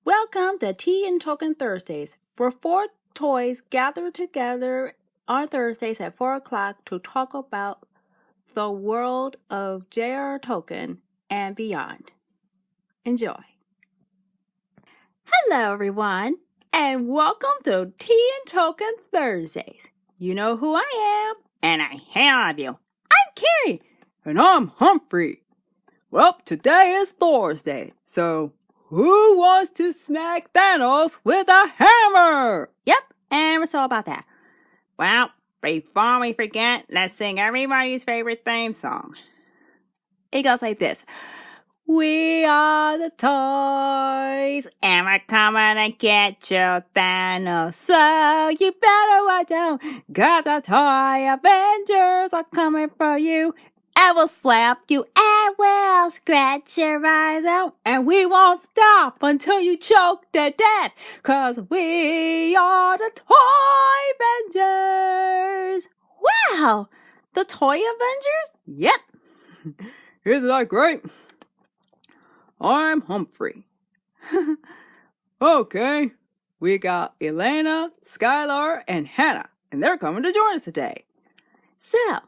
Welcome to Tea and Token Thursdays, where four toys gather together on Thursdays at 4 o'clock to talk about the world of j.r.r. Tolkien and beyond. Enjoy. Hello, everyone, and welcome to Tea and Token Thursdays. You know who I am, and I hate all of you. I'm Carrie. And I'm Humphrey. Well, today is Thursday, so who wants to smack Thanos with a hammer? Yep, and we're so about that. Well, before we forget, let's sing everybody's favorite theme song. It goes like this. We are the toys, and we're coming to get you, Thanos. So you better watch out, 'cause the toy Avengers are coming for you. And we'll slap you, and we'll scratch your eyes out. And we won't stop until you choke to death, 'cause we are the Toy Avengers. Wow! The Toy Avengers? Yep. Isn't that great? I'm Humphrey. Okay, we got Elena, Skylar, and Hannah, and they're coming to join us today. So,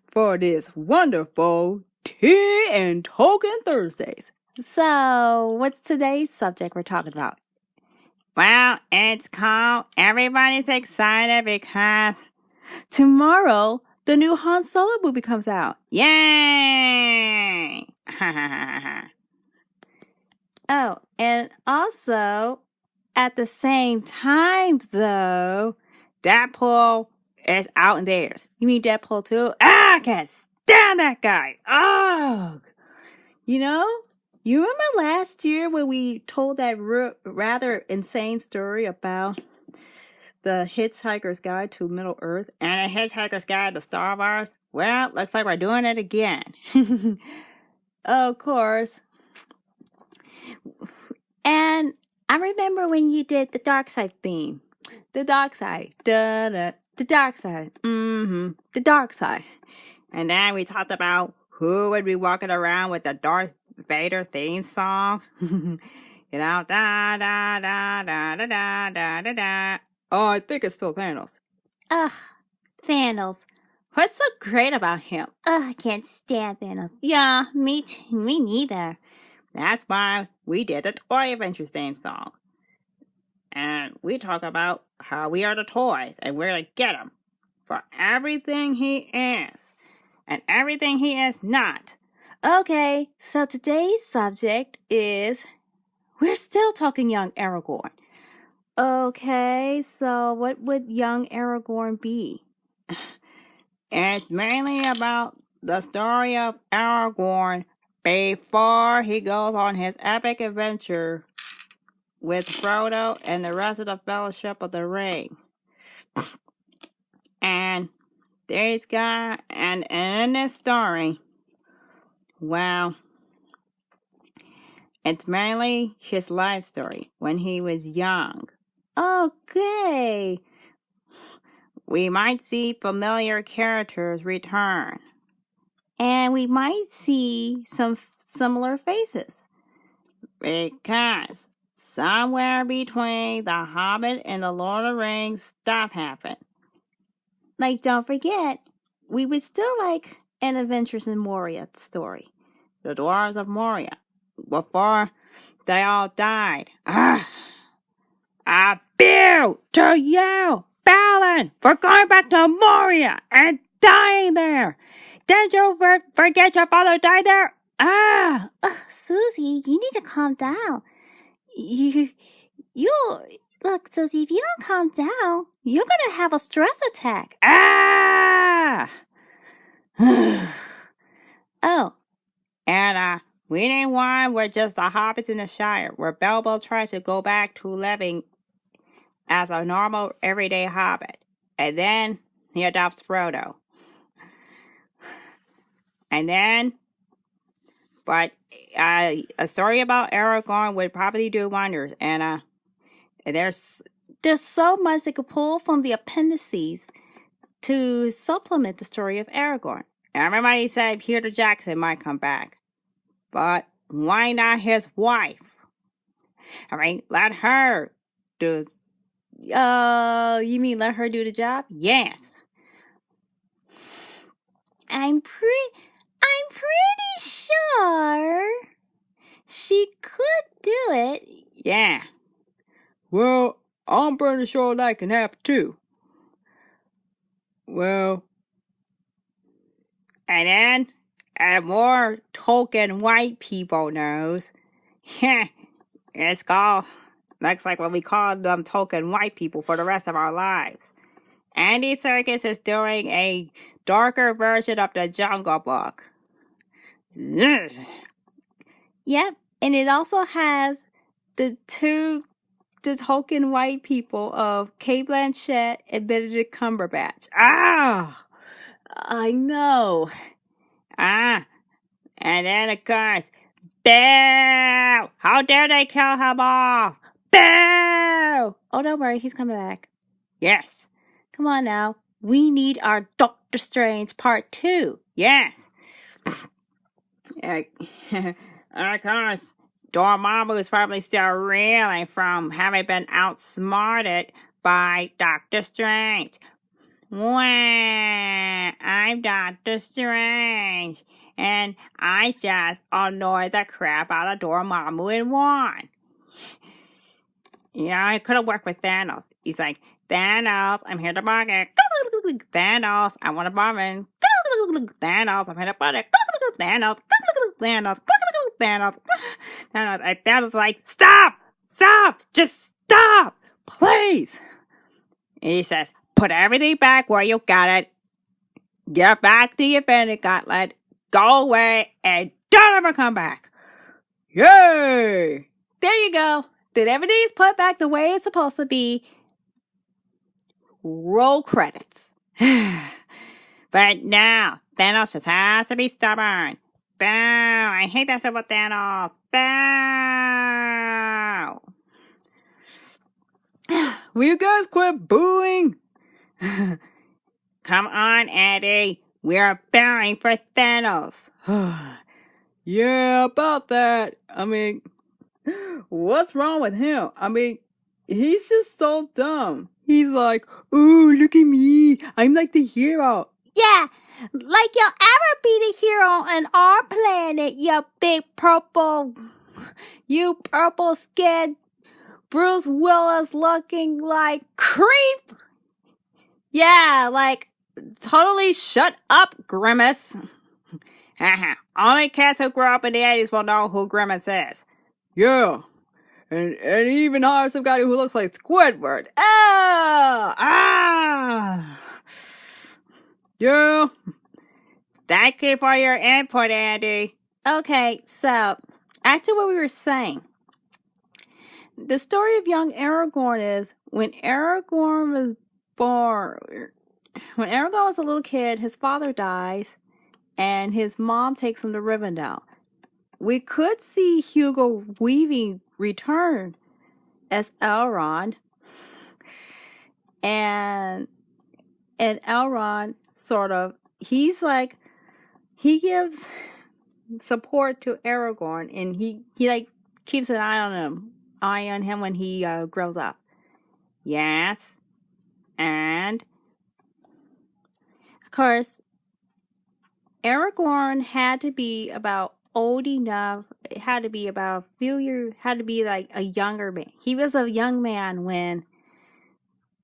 for this wonderful Tea and Token Thursdays. So, what's today's subject we're talking about? Well, it's called Everybody's Excited because tomorrow the new Han Solo movie comes out. Yay! Oh, and also, at the same time, though, Deadpool is out in theirs. You mean Deadpool 2? I can't stand that guy. Oh! You know, you remember last year when we told that rather insane story about the Hitchhiker's Guide to Middle Earth and the Hitchhiker's Guide to Star Wars? Well, looks like we're doing it again. Of course. And I remember when you did the dark side theme. The dark side. Da-da. The dark side. The dark side. And then we talked about who would be walking around with the Darth Vader theme song. You know, da da da da da da da da da. Oh, I think it's still Thanos. Ugh, Thanos. What's so great about him? Ugh, I can't stand Thanos. Yeah, me neither. That's why we did the Toy Adventures theme song. And we talk about how we are the toys and we're to get him for everything he is and everything he is not. Okay, so today's subject is, we're still talking young Aragorn. Okay, so what would young Aragorn be? It's mainly about the story of Aragorn before he goes on his epic adventure with Frodo and the rest of the Fellowship of the Ring. And there's got, and in this story, well, it's mainly his life story when he was young. Okay. We might see familiar characters return. And we might see some similar faces. Because somewhere between The Hobbit and The Lord of the Rings, stuff happened. Like, don't forget, we would still like an Adventures in Moria story. The Dwarves of Moria. Before they all died. I feel to you, Balin, for going back to Moria and dying there. Did you forget your father died there? Susie, you need to calm down. Look, Susie, if you don't calm down, you're gonna have a stress attack. Oh. And, we didn't want we're just the hobbits in the Shire, where Bilbo tries to go back to living as a normal, everyday hobbit. And then he adopts Frodo. And then, but a story about Aragorn would probably do wonders. And there's so much they could pull from the appendices to supplement the story of Aragorn. Everybody said Peter Jackson might come back. But why not his wife? let her do. You mean let her do the job? Yes. I'm pretty sure she could do it. Yeah. Well, I'm pretty sure that can happen too. Well, and then, more token white people knows. It's called, looks like what we call them token white people for the rest of our lives. Andy Serkis is doing a darker version of the Jungle Book. Ugh. Yep, and it also has the token white people of Kate Blanchett and Benedict Cumberbatch. Ah! I know. Ah! And then, of course, Boo! How dare they kill him off? Boo! Oh, don't worry, he's coming back. Yes. Come on now. We need our Doctor Strange Part 2. Yes. Of course, Dormammu is probably still reeling from having been outsmarted by Doctor Strange. Wah! I'm Doctor Strange, and I just annoyed the crap out of Dormammu and won. You know, I could have worked with Thanos. He's like, Thanos, I'm here to bargain. Thanos, I want a bargain. Thanos, I'm here to bargain. Thanos, Thanos, Thanos, Thanos. And Thanos like, stop! Just stop! Please! And he says, put everything back where you got it. Get back to your Infinity Gauntlet. Go away and don't ever come back. Yay! There you go. Then everything's put back the way it's supposed to be. Roll credits. But now, Thanos just has to be stubborn. Bow! I hate that stuff with Thanos. Bow! Will you guys quit booing? Come on, Andy. We're bowing for Thanos. Yeah, about that. I mean, what's wrong with him? I mean, he's just so dumb. He's like, ooh, look at me. I'm like the hero. Yeah, like you'll ever be the hero on our planet, you purple-skinned Bruce Willis looking like creep. Yeah, like, totally shut up, Grimace. Only cats who grew up in the 80s will know who Grimace is. Yeah, and even hire some guy who looks like Squidward. Oh! Ah! Yeah. Thank you for your input, Andy. Okay, so back to what we were saying. The story of young Aragorn is when Aragorn was a little kid, his father dies and his mom takes him to Rivendell. We could see Hugo Weaving return as Elrond, and Elrond he gives support to Aragorn, and he like keeps an eye on him when he grows up. Yes. And of course, Aragorn had to be about old enough. It had to be about a few years. Had to be like a younger man. He was a young man when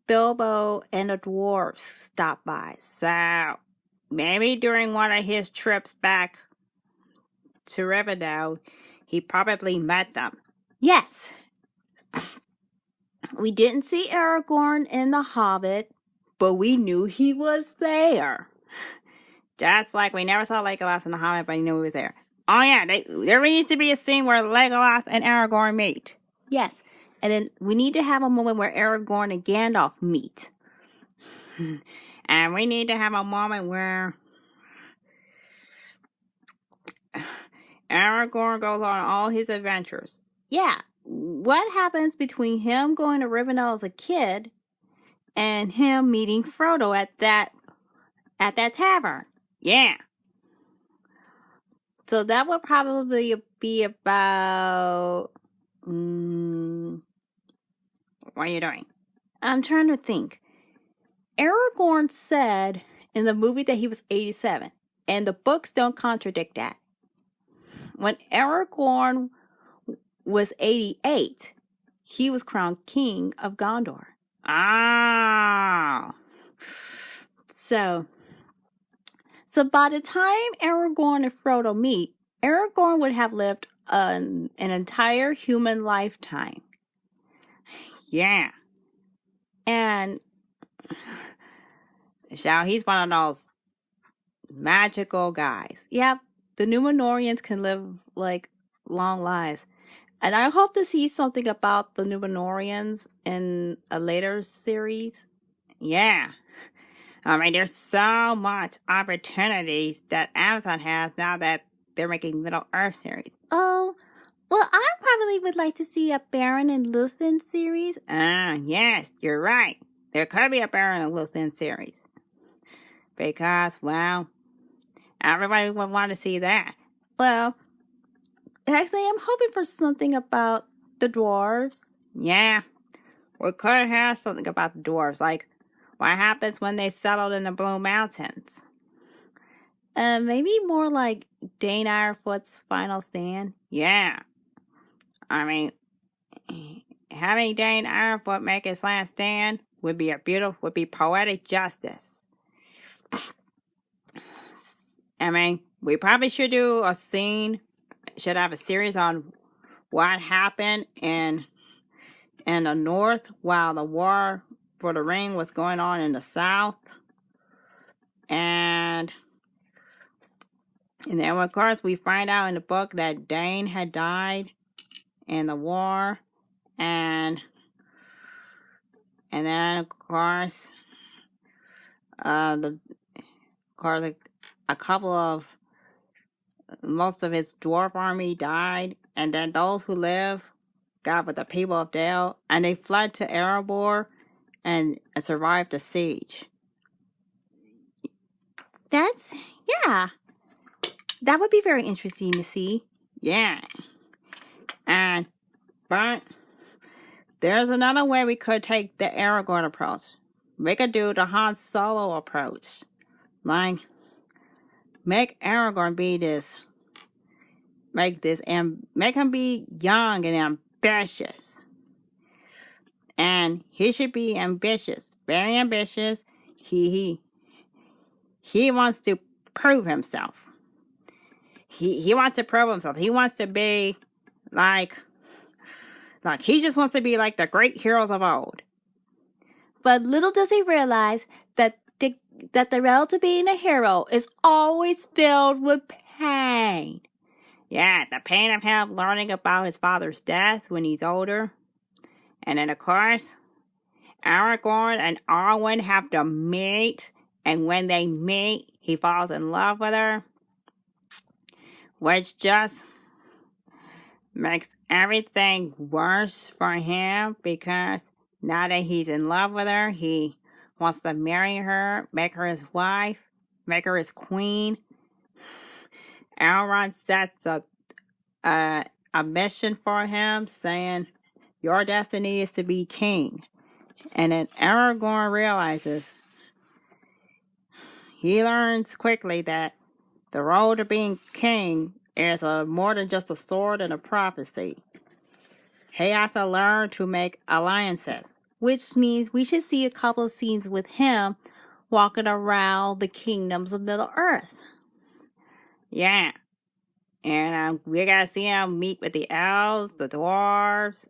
Bilbo and the dwarves stopped by. So maybe during one of his trips back to Rivendell, he probably met them. Yes. We didn't see Aragorn in The Hobbit, but we knew he was there. Just like we never saw Legolas in The Hobbit, but we knew he was there. Oh yeah, there needs to be a scene where Legolas and Aragorn meet. Yes, and then we need to have a moment where Aragorn and Gandalf meet. And we need to have a moment where Aragorn goes on all his adventures. Yeah, what happens between him going to Rivendell as a kid and him meeting Frodo at that tavern? Yeah. So that would probably be about What are you doing? I'm trying to think. Aragorn said in the movie that he was 87, and the books don't contradict that. When Aragorn was 88, he was crowned king of Gondor. Oh. So by the time Aragorn and Frodo meet, Aragorn would have lived an entire human lifetime. Yeah. And So he's one of those magical guys. yep, the Númenóreans can live like long lives. And I hope to see something about the Númenóreans in a later series. Yeah. I mean, there's so much opportunities that Amazon has now that they're making Middle Earth series. Oh, well, I probably would like to see a Baron and Lúthien series. Yes, you're right. There could be a Baron and Lúthien series. Because, well, everybody would want to see that. Well, actually, I'm hoping for something about the dwarves. Yeah, we could have something about the dwarves, like what happens when they settled in the Blue Mountains. Maybe more like Dane Ironfoot's final stand. Yeah. I mean, having Dane Ironfoot make his last stand would be poetic justice. I mean, we probably should have a series on what happened in the North while the War for the Ring was going on in the South. And then, of course, we find out in the book that Dane had died in the war. And then, of course, most of his dwarf army died. And then those who lived got with the people of Dale, and they fled to Erebor and survived the siege. Yeah. That would be very interesting to see. Yeah. But there's another way we could take the Aragorn approach. We could do the Han Solo approach. Like, make Aragorn make him be young and ambitious. And he should be ambitious, very ambitious. He wants to prove himself. He wants to prove himself. He wants to be like he just wants to be like the great heroes of old. But little does he realize that the road to being a hero is always filled with pain. Yeah, the pain of him learning about his father's death when he's older. And then, of course, Aragorn and Arwen have to meet. And when they meet, he falls in love with her. Which just makes everything worse for him. Because now that he's in love with her, he wants to marry her, make her his wife, make her his queen. Elrond sets a mission for him, saying, your destiny is to be king. And then Aragorn realizes, he learns quickly that the road to being king is more than just a sword and a prophecy. He has to learn to make alliances. Which means we should see a couple of scenes with him walking around the kingdoms of Middle Earth. Yeah. And we gotta see him meet with the elves, the dwarves.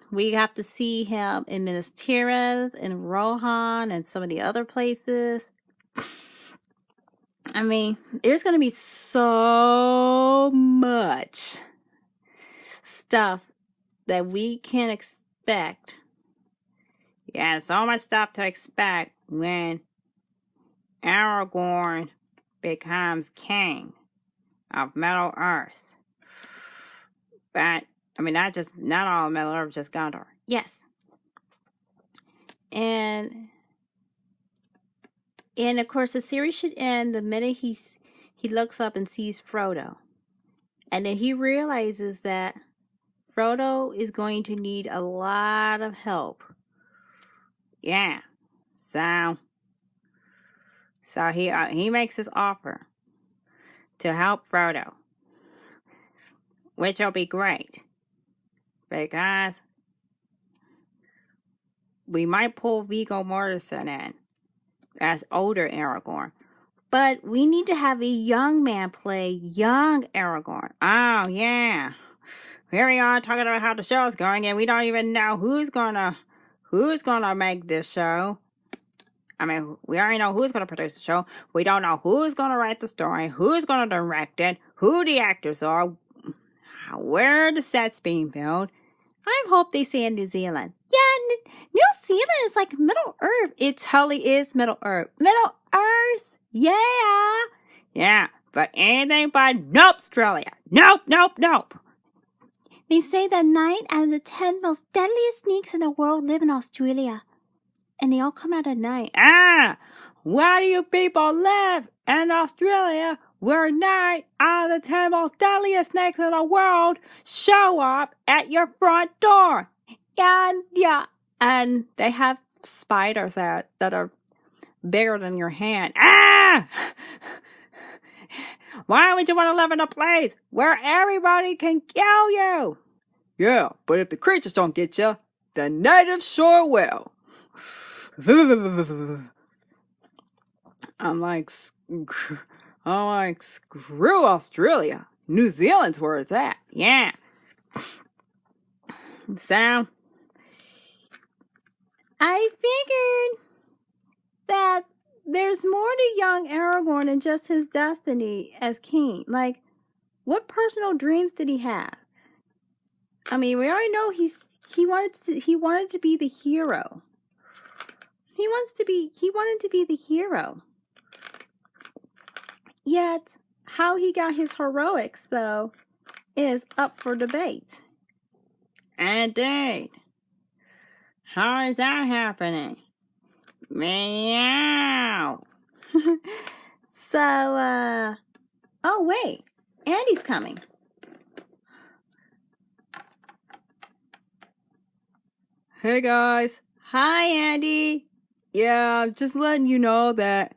We have to see him in Minas Tirith, in Rohan, and some of the other places. I mean, there's going to be so much stuff that we can expect. Yeah, so much stuff to expect when Aragorn becomes king of Middle Earth. But, I mean, not all of Middle Earth, just Gondor. Yes. And of course, the series should end the minute he looks up and sees Frodo. And then he realizes that Frodo is going to need a lot of help. Yeah. So he makes his offer to help Frodo, which will be great because we might pull Viggo Mortensen in as older Aragorn. But we need to have a young man play young Aragorn. Oh, yeah. Here we are talking about how the show's going, and we don't even know who's gonna make this show. I mean, we already know who's gonna produce the show. We don't know who's gonna write the story, who's gonna direct it, who the actors are, where the set's being built. I hope they say in New Zealand. Yeah, New Zealand is like Middle Earth. It totally is Middle Earth. Middle Earth. Yeah. Yeah, but anything but nope, Australia. Nope. They say that 9 out of the 10 most deadliest snakes in the world live in Australia. And they all come out at night. Why do you people live in Australia where 9 out of the 10 most deadliest snakes in the world show up at your front door? And they have spiders that are bigger than your hand. Why would you want to live in a place where everybody can kill you? Yeah, but if the creatures don't get you, the natives sure will. I'm like, screw Australia. New Zealand's where it's at. Yeah. So, I figured that there's more to young Aragorn than just his destiny as king. Like, what personal dreams did he have? I mean, we already know he wanted to be the hero. He wanted to be the hero. Yet, how he got his heroics, though, is up for debate. Indeed. How is that happening? Meow. So, oh wait, Andy's coming. Hey guys. Hi Andy. Yeah, I'm just letting you know that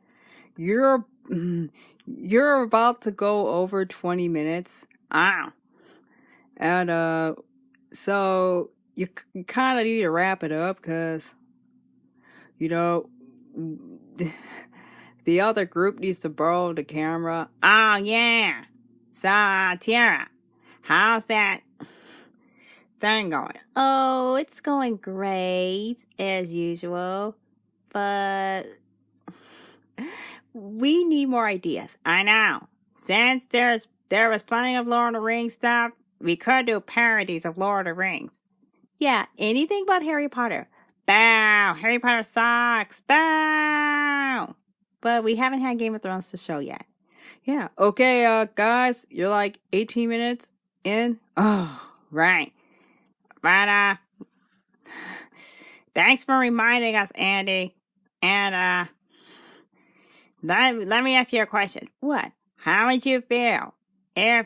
you're about to go over 20 minutes. And so you kind of need to wrap it up because the other group needs to borrow the camera. Oh yeah. So Tiara, how's that thing going? Oh, it's going great as usual, but we need more ideas. I know. Since there was plenty of Lord of the Rings stuff, we could do parodies of Lord of the Rings. Yeah, anything but Harry Potter. Bow! Harry Potter sucks! Bow! But we haven't had Game of Thrones to show yet. Yeah. Okay, guys, you're like 18 minutes in. Oh, right. But, thanks for reminding us, Andy. And, let me ask you a question. What? How would you feel if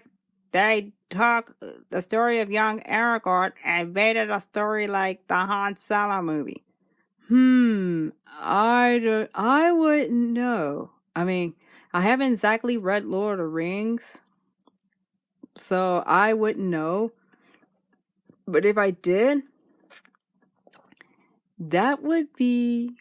they took the story of young Aragorn and made it a story like the Han Solo movie? I wouldn't know. I mean, I haven't exactly read Lord of the Rings, so I wouldn't know. But if I did, that would be,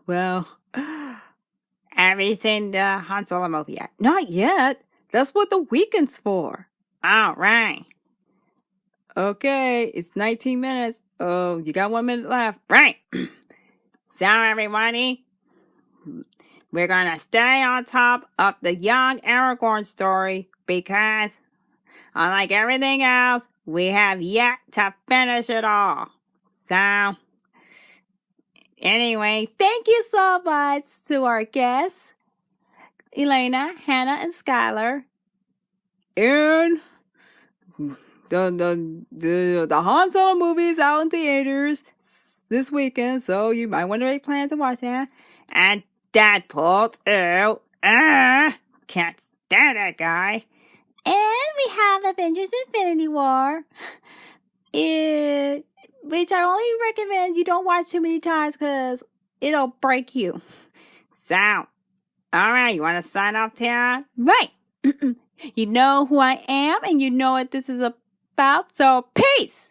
well, have you seen the Han Solo movie yet? Not yet. That's what the weekend's for. Oh, right. Okay, it's 19 minutes. Oh, you got 1 minute left. Right. So, everybody, we're going to stay on top of the young Aragorn story because, unlike everything else, we have yet to finish it all. So, anyway, thank you so much to our guests, Elena, Hannah, and Skylar. And the Han Solo movie is out in theaters this weekend, so you might want to make plans to watch that. And Deadpool too. Can't stand that guy. And we have Avengers Infinity War, which I only recommend you don't watch too many times because it'll break you. So, all right, you want to sign off, Tara? Right. You know who I am and you know what this is about, so peace.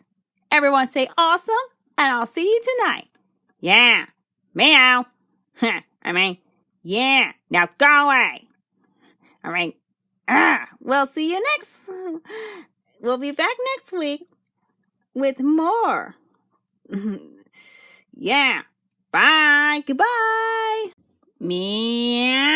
Everyone say awesome, and I'll see you tonight. Yeah. Meow. Yeah. Now go away. All right. We'll see you we'll be back next week with more. Yeah. Bye. Goodbye. Meow.